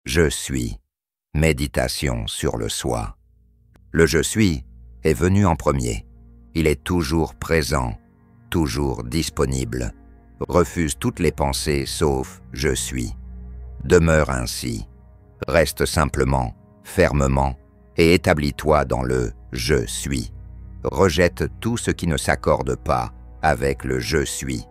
Je suis. Méditation sur le soi. Le je suis est venu en premier. Il est toujours présent, toujours disponible. Refuse toutes les pensées sauf je suis. Demeure ainsi. Reste simplement, fermement, et établis-toi dans le je suis. Rejette tout ce qui ne s'accorde pas avec le je suis.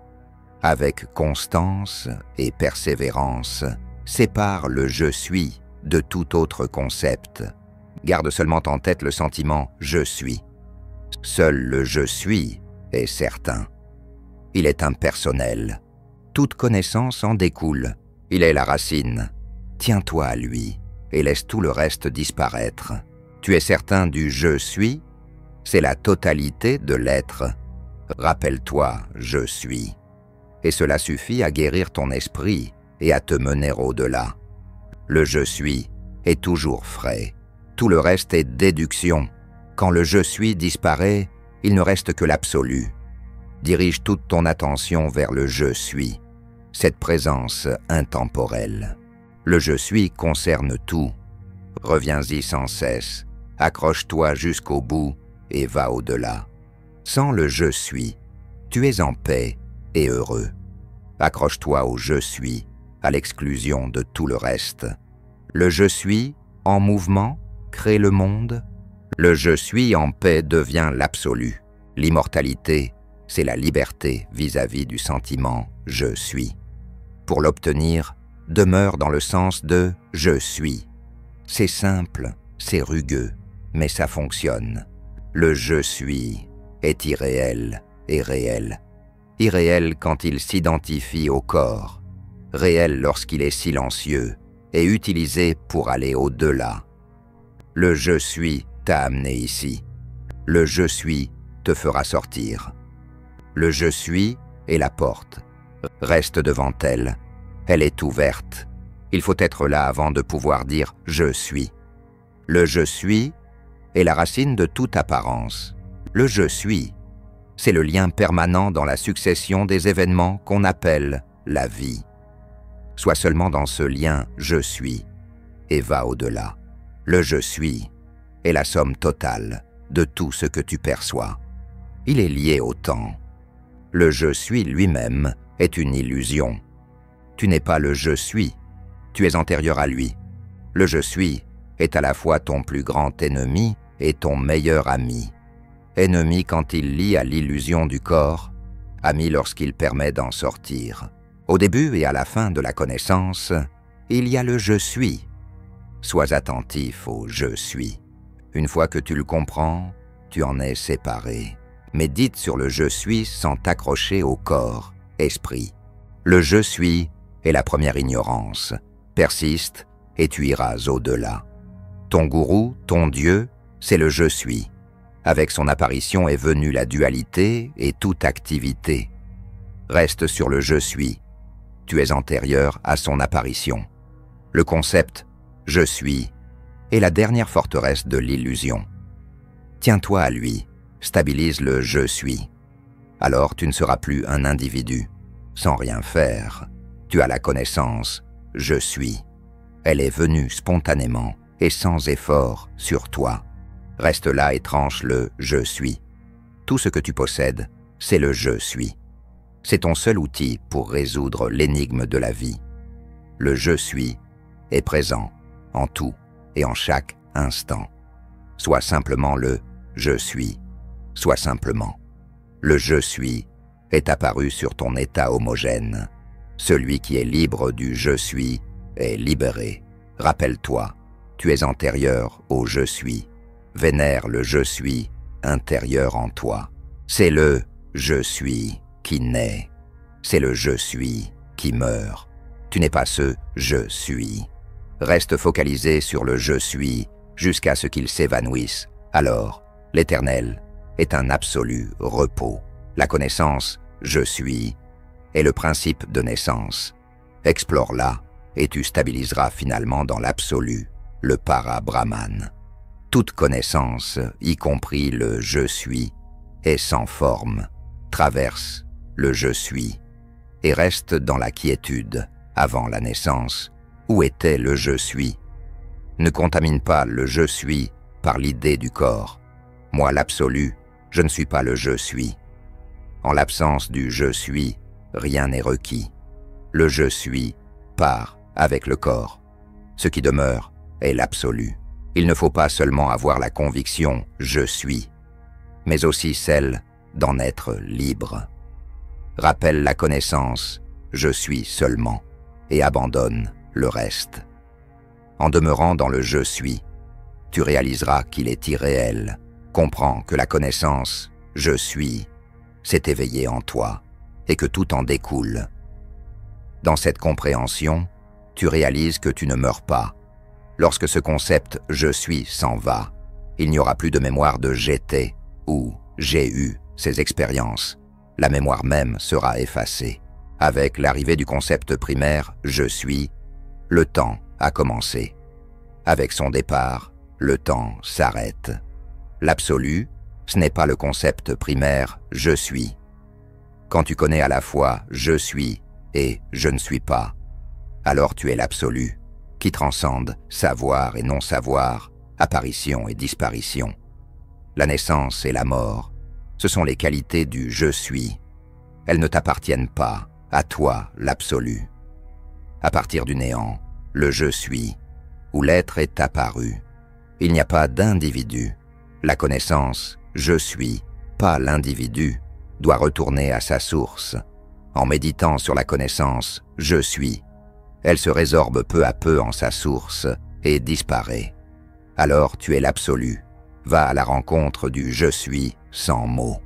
Avec constance et persévérance, sépare le je suis de tout autre concept. Garde seulement en tête le sentiment je suis. Seul le je suis est certain. Il est impersonnel. Toute connaissance en découle. Il est la racine. Tiens-toi à lui et laisse tout le reste disparaître. Tu es certain du je suis? C'est la totalité de l'être. Rappelle-toi, je suis. Et cela suffit à guérir ton esprit et à te mener au-delà. Le je suis est toujours frais. Tout le reste est déduction. Quand le je suis disparaît, il ne reste que l'absolu. Dirige toute ton attention vers le je suis, cette présence intemporelle. Le je suis concerne tout. Reviens-y sans cesse, accroche-toi jusqu'au bout et va au-delà. Sans le je suis, tu es en paix et heureux. Accroche-toi au je suis, à l'exclusion de tout le reste. Le je suis, en mouvement, crée le monde. Le je suis en paix devient l'absolu. L'immortalité, c'est la liberté vis-à-vis du sentiment « je suis ». Pour l'obtenir, demeure dans le sens de « je suis ». C'est simple, c'est rugueux, mais ça fonctionne. Le « je suis » est irréel et réel. Irréel quand il s'identifie au corps, réel lorsqu'il est silencieux et utilisé pour aller au-delà. Le « je suis » t'a amené ici. Le « je suis » te fera sortir. Le « je suis » est la porte. Reste devant elle. Elle est ouverte. Il faut être là avant de pouvoir dire « je suis ». Le « je suis » est la racine de toute apparence. Le « je suis », c'est le lien permanent dans la succession des événements qu'on appelle la vie. Sois seulement dans ce lien « je suis » et va au-delà. Le « je suis » est la somme totale de tout ce que tu perçois. Il est lié au temps. Le « je suis » lui-même est une illusion. Tu n'es pas le « je suis », tu es antérieur à lui. Le « je suis » est à la fois ton plus grand ennemi et ton meilleur ami. Ennemi quand il lie à l'illusion du corps, ami lorsqu'il permet d'en sortir. Au début et à la fin de la connaissance, il y a le « je suis ». Sois attentif au « je suis ». Une fois que tu le comprends, tu en es séparé. Médite sur le « je suis » sans t'accrocher au corps, esprit. Le « je suis » est la première ignorance. Persiste et tu iras au-delà. Ton gourou, ton Dieu, c'est le « je suis ». Avec son apparition est venue la dualité et toute activité. Reste sur le « je suis ». Tu es antérieur à son apparition. Le concept « je suis » est la dernière forteresse de l'illusion. Tiens-toi à lui, stabilise le « je suis ». Alors tu ne seras plus un individu. Sans rien faire, tu as la connaissance « je suis ». Elle est venue spontanément et sans effort sur toi. Reste là et tranche le « je suis ». Tout ce que tu possèdes, c'est le « je suis ». C'est ton seul outil pour résoudre l'énigme de la vie. Le « je suis » est présent en tout et en chaque instant. Sois simplement le « je suis ». Sois simplement. Le « je suis » est apparu sur ton état homogène. Celui qui est libre du « je suis » est libéré. Rappelle-toi, tu es antérieur au « je suis ». Vénère le « je suis » intérieur en toi. C'est le « je suis » qui naît. C'est le « je suis » qui meurt. Tu n'es pas ce « je suis ». Reste focalisé sur le « je suis » jusqu'à ce qu'il s'évanouisse. Alors, l'éternel est un absolu repos. La connaissance « je suis » est le principe de naissance. Explore-la et tu stabiliseras finalement dans l'absolu, le para-brahman. Toute connaissance, y compris le « je suis », est sans forme, traverse le « je suis » et reste dans la quiétude avant la naissance, Où était le je suis? Ne contamine pas le je suis par l'idée du corps. Moi, l'absolu, je ne suis pas le je suis. En l'absence du je suis, rien n'est requis. Le je suis part avec le corps. Ce qui demeure est l'absolu. Il ne faut pas seulement avoir la conviction « je suis », mais aussi celle d'en être libre. Rappelle la connaissance « je suis seulement » et abandonne le reste. En demeurant dans le « je suis », tu réaliseras qu'il est irréel. Comprends que la connaissance « je suis » s'est éveillée en toi et que tout en découle. Dans cette compréhension, tu réalises que tu ne meurs pas. Lorsque ce concept « je suis » s'en va, il n'y aura plus de mémoire de « j'étais » ou « j'ai eu » ces expériences. La mémoire même sera effacée. Avec l'arrivée du concept primaire « je suis », le temps a commencé. Avec son départ, le temps s'arrête. L'absolu, ce n'est pas le concept primaire « je suis ». Quand tu connais à la fois « je suis » et « je ne suis pas », alors tu es l'absolu, qui transcende savoir et non-savoir, apparition et disparition. La naissance et la mort, ce sont les qualités du « je suis ». Elles ne t'appartiennent pas, à toi l'absolu. À partir du néant, le « je suis », où l'être est apparu. Il n'y a pas d'individu. La connaissance « je suis », pas l'individu, doit retourner à sa source. En méditant sur la connaissance « je suis », elle se résorbe peu à peu en sa source et disparaît. Alors tu es l'absolu. Va à la rencontre du « je suis » sans mots.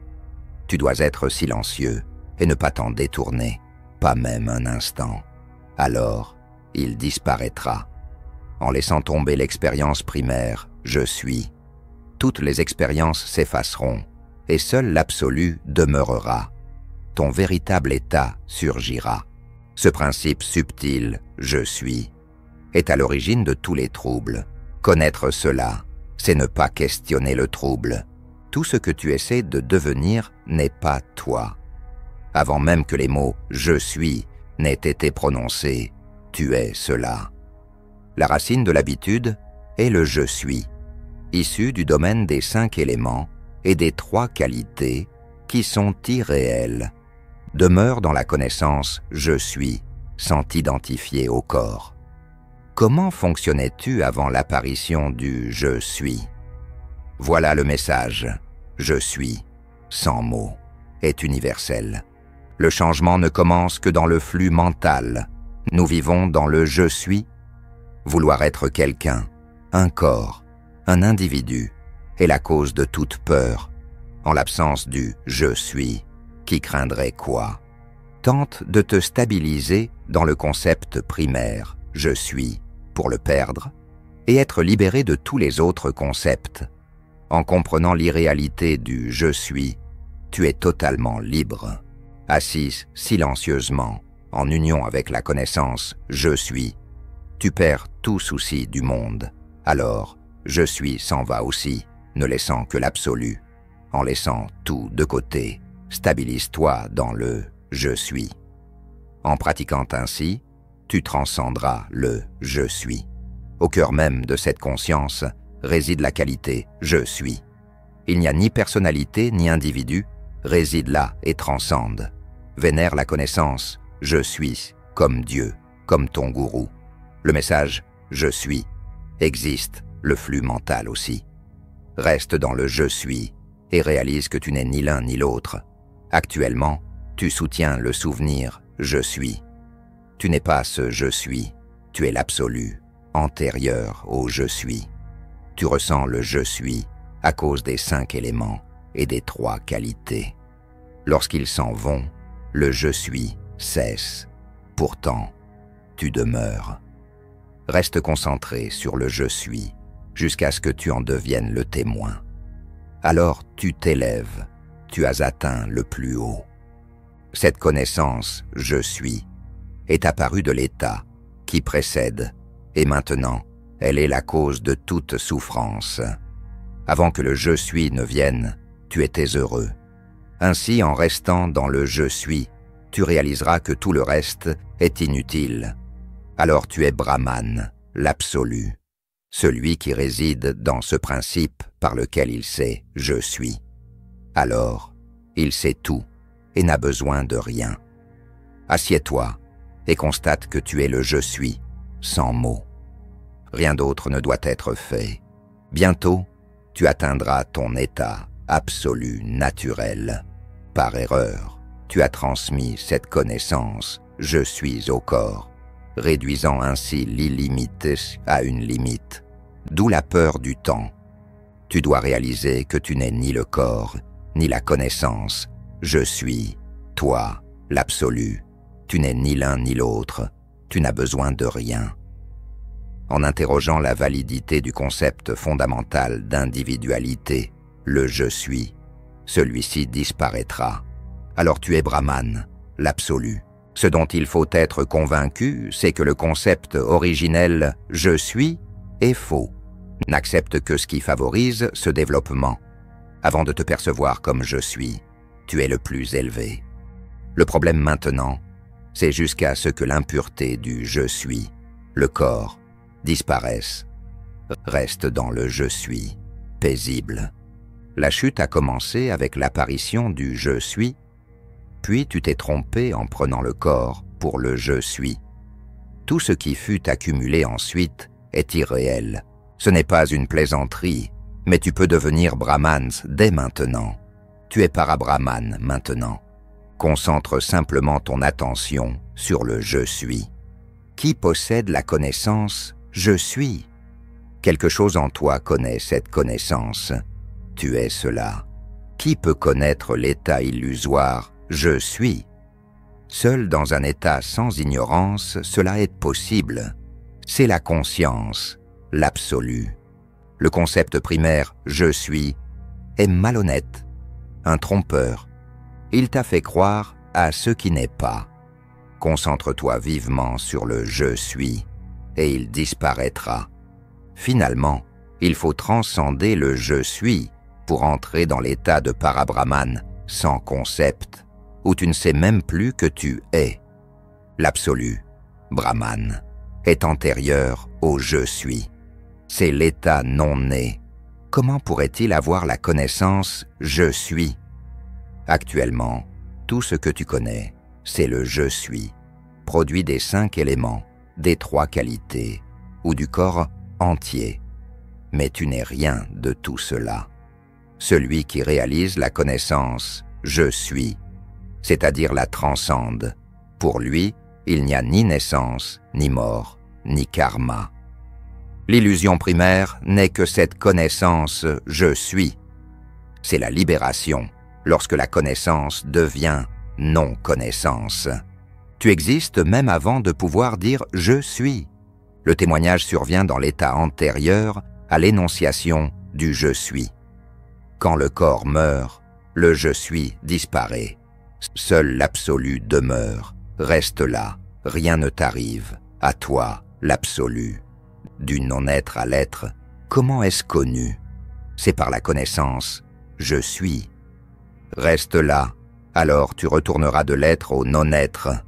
Tu dois être silencieux et ne pas t'en détourner, pas même un instant. Alors, il disparaîtra. En laissant tomber l'expérience primaire « je suis », toutes les expériences s'effaceront et seul l'absolu demeurera. Ton véritable état surgira. Ce principe subtil « je suis » est à l'origine de tous les troubles. Connaître cela, c'est ne pas questionner le trouble. Tout ce que tu essaies de devenir n'est pas toi. Avant même que les mots « je suis » n'aient été prononcés, tu es cela. La racine de l'habitude est le « je suis », issu du domaine des 5 éléments et des 3 qualités qui sont irréelles. Demeure dans la connaissance « je suis » sans t'identifier au corps. Comment fonctionnais-tu avant l'apparition du « je suis » ? Voilà le message « je suis », sans mots, est universel. Le changement ne commence que dans le flux mental. Nous vivons dans le « je suis ». Vouloir être quelqu'un, un corps, un individu, est la cause de toute peur. En l'absence du « je suis », qui craindrait quoi? Tente de te stabiliser dans le concept primaire « je suis » pour le perdre et être libéré de tous les autres concepts. En comprenant l'irréalité du « je suis », tu es totalement libre. Assis silencieusement, en union avec la connaissance « je suis », tu perds tout souci du monde. Alors, « je suis » s'en va aussi, ne laissant que l'absolu. En laissant tout de côté, stabilise-toi dans le « je suis ». En pratiquant ainsi, tu transcenderas le « je suis ». Au cœur même de cette conscience réside la qualité « je suis ». Il n'y a ni personnalité ni individu, réside là et transcende. Vénère la connaissance « je suis » comme Dieu, comme ton gourou. Le message « je suis » existe, le flux mental aussi. Reste dans le « je suis » et réalise que tu n'es ni l'un ni l'autre. Actuellement, tu soutiens le souvenir « je suis ». Tu n'es pas ce « je suis », tu es l'absolu, antérieur au « je suis ». Tu ressens le « je suis » à cause des 5 éléments et des 3 qualités. Lorsqu'ils s'en vont, le « je suis » cesse. Pourtant, tu demeures. Reste concentré sur le « je suis » jusqu'à ce que tu en deviennes le témoin. Alors tu t'élèves, tu as atteint le plus haut. Cette connaissance « je suis » est apparue de l'état qui précède, et maintenant, elle est la cause de toute souffrance. Avant que le « je suis » ne vienne, tu étais heureux. Ainsi, en restant dans le « je suis », tu réaliseras que tout le reste est inutile. alors tu es Brahman, l'absolu, celui qui réside dans ce principe par lequel il sait « je suis ». Alors, il sait tout et n'a besoin de rien. Assieds-toi et constate que tu es le « je suis » sans mots. Rien d'autre ne doit être fait. Bientôt, tu atteindras ton état absolu, naturel. Par erreur, tu as transmis cette connaissance « je suis » au corps, réduisant ainsi l'illimité à une limite, d'où la peur du temps. Tu dois réaliser que tu n'es ni le corps, ni la connaissance. Je suis, toi, l'absolu. Tu n'es ni l'un ni l'autre. Tu n'as besoin de rien. En interrogeant la validité du concept fondamental d'individualité, le « je suis », celui-ci disparaîtra. Alors tu es Brahman, l'absolu. Ce dont il faut être convaincu, c'est que le concept originel « je suis » est faux. N'accepte que ce qui favorise ce développement. Avant de te percevoir comme « je suis », tu es le plus élevé. Le problème maintenant, c'est jusqu'à ce que l'impureté du « je suis », le corps, disparaisse. Reste dans le « je suis », paisible. La chute a commencé avec l'apparition du « je suis », puis tu t'es trompé en prenant le corps pour le « je suis ». Tout ce qui fut accumulé ensuite est irréel. Ce n'est pas une plaisanterie, mais tu peux devenir Brahman dès maintenant. Tu es Parabrahman maintenant. Concentre simplement ton attention sur le « je suis ». Qui possède la connaissance « je suis » ? Quelque chose en toi connaît cette connaissance. Tu es cela. Qui peut connaître l'état illusoire « je suis » ? Seul dans un état sans ignorance, cela est possible. C'est la conscience, l'absolu. Le concept primaire « je suis » est malhonnête, un trompeur. Il t'a fait croire à ce qui n'est pas. Concentre-toi vivement sur le « je suis » et il disparaîtra. Finalement, il faut transcender le « je suis » pour entrer dans l'état de Parabrahman sans concept, où tu ne sais même plus que tu es. L'absolu, Brahman, est antérieur au « je suis ». C'est l'état non-né. Comment pourrait-il avoir la connaissance « je suis » ? Actuellement, tout ce que tu connais, c'est le « je suis », produit des 5 éléments, des 3 qualités, ou du corps entier. Mais tu n'es rien de tout cela. Celui qui réalise la connaissance « je suis », c'est-à-dire la transcende. Pour lui, il n'y a ni naissance, ni mort, ni karma. L'illusion primaire n'est que cette connaissance « je suis ». C'est la libération lorsque la connaissance devient non-connaissance. Tu existes même avant de pouvoir dire « je suis ». Le témoignage survient dans l'état antérieur à l'énonciation du « je suis ». Quand le corps meurt, le « je suis » disparaît. Seul l'absolu demeure, reste là, rien ne t'arrive, à toi, l'absolu. Du non-être à l'être, comment est-ce connu ? C'est par la connaissance « je suis ». Reste là, alors tu retourneras de l'être au non-être.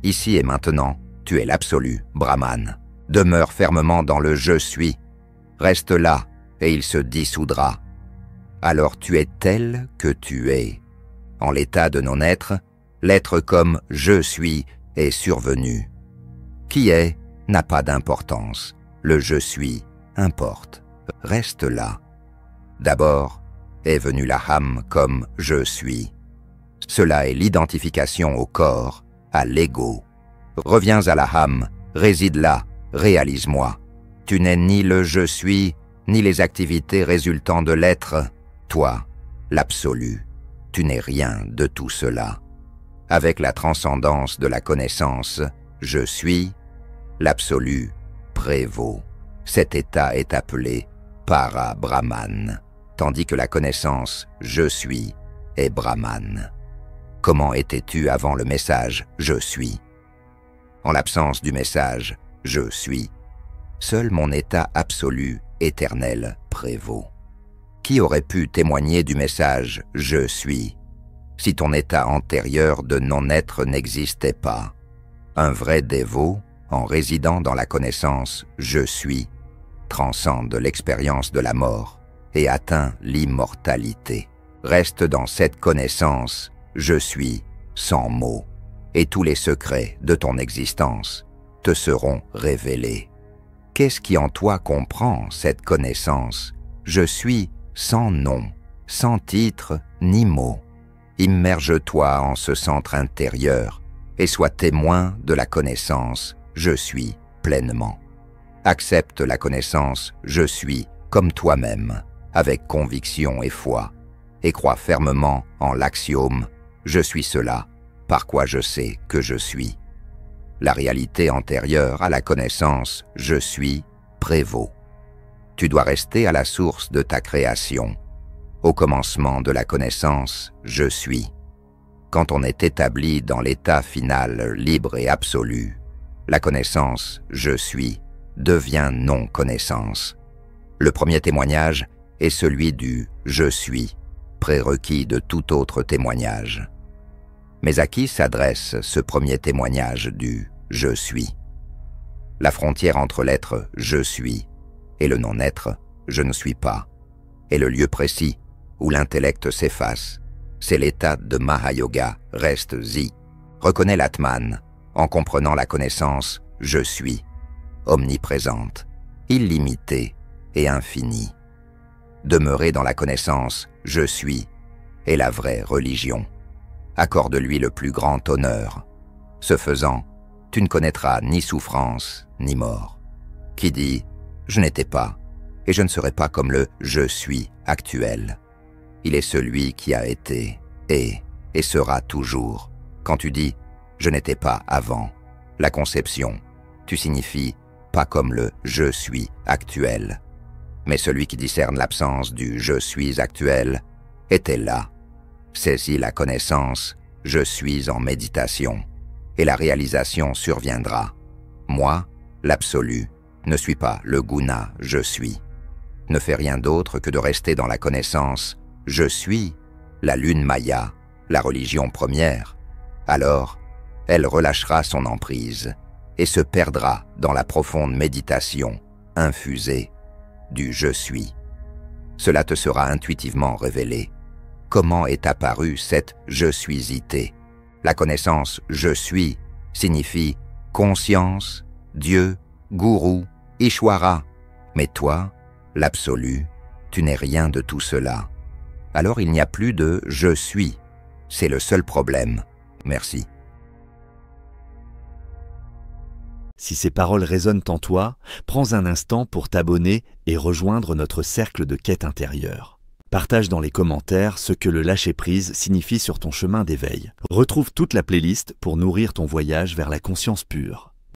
Ici et maintenant, tu es l'absolu, Brahman. Demeure fermement dans le « je suis ». Reste là, et il se dissoudra. Alors tu es tel que tu es. En l'état de non-être, l'être comme « je suis » est survenu. Qui est n'a pas d'importance. Le « je suis » importe. Reste là. D'abord est venu l'aham comme « je suis ». Cela est l'identification au corps, à l'ego. Reviens à l'aham, réside là, réalise-moi. Tu n'es ni le « je suis », ni les activités résultant de l'être. Toi, l'absolu, tu n'es rien de tout cela. Avec la transcendance de la connaissance « je suis », l'absolu prévaut. Cet état est appelé Para-Brahman, tandis que la connaissance « je suis » est Brahman. Comment étais-tu avant le message « je suis » ? En l'absence du message « je suis », seul mon état absolu, éternel, prévaut. Qui aurait pu témoigner du message « je suis » si ton état antérieur de non-être n'existait pas ? Un vrai dévot en résidant dans la connaissance « je suis », transcende l'expérience de la mort et atteint l'immortalité. Reste dans cette connaissance « je suis » sans mots, et tous les secrets de ton existence te seront révélés. Qu'est-ce qui en toi comprend cette connaissance « je suis » sans nom, sans titre ni mot? Immerge-toi en ce centre intérieur et sois témoin de la connaissance « je suis » pleinement. Accepte la connaissance « je suis » comme toi-même, avec conviction et foi, et crois fermement en l'axiome « je suis cela, par quoi je sais que je suis ». La réalité antérieure à la connaissance « je suis » prévaut. Tu dois rester à la source de ta création, au commencement de la connaissance « je suis ». Quand on est établi dans l'état final libre et absolu, la connaissance « je suis » devient non-connaissance. Le premier témoignage est celui du « je suis », prérequis de tout autre témoignage. Mais à qui s'adresse ce premier témoignage du « je suis ». La frontière entre l'être « je suis » et le non-être « je ne suis pas » est le lieu précis où l'intellect s'efface. C'est l'état de Mahayoga, reste zi. Reconnais l'Atman en comprenant la connaissance « je suis », omniprésente, illimitée et infinie. Demeurer dans la connaissance « je suis » est la vraie religion. Accorde-lui le plus grand honneur. Ce faisant, tu ne connaîtras ni souffrance ni mort. Qui dit « je n'étais pas » et je ne serai pas comme le « je suis » actuel. Il est celui qui a été, est et sera toujours. Quand tu dis « je n'étais pas avant », la conception, tu signifies pas comme le « je suis » actuel. Mais celui qui discerne l'absence du « je suis » actuel était là. Saisis la connaissance « je suis » en méditation, et la réalisation surviendra. Moi, l'absolu, ne suis pas le guna « je suis ». Ne fais rien d'autre que de rester dans la connaissance « je suis », la lune maya, la religion première. Alors, elle relâchera son emprise et se perdra dans la profonde méditation infusée du « je suis ». Cela te sera intuitivement révélé. Comment est apparue cette « je suis-ité ». La connaissance « je suis » signifie conscience, Dieu, gourou, Ishwara. Mais toi, l'absolu, tu n'es rien de tout cela. Alors il n'y a plus de « je suis ». C'est le seul problème. Merci. Si ces paroles résonnent en toi, prends un instant pour t'abonner et rejoindre notre cercle de quête intérieure. Partage dans les commentaires ce que le lâcher-prise signifie sur ton chemin d'éveil. Retrouve toute la playlist pour nourrir ton voyage vers la conscience pure.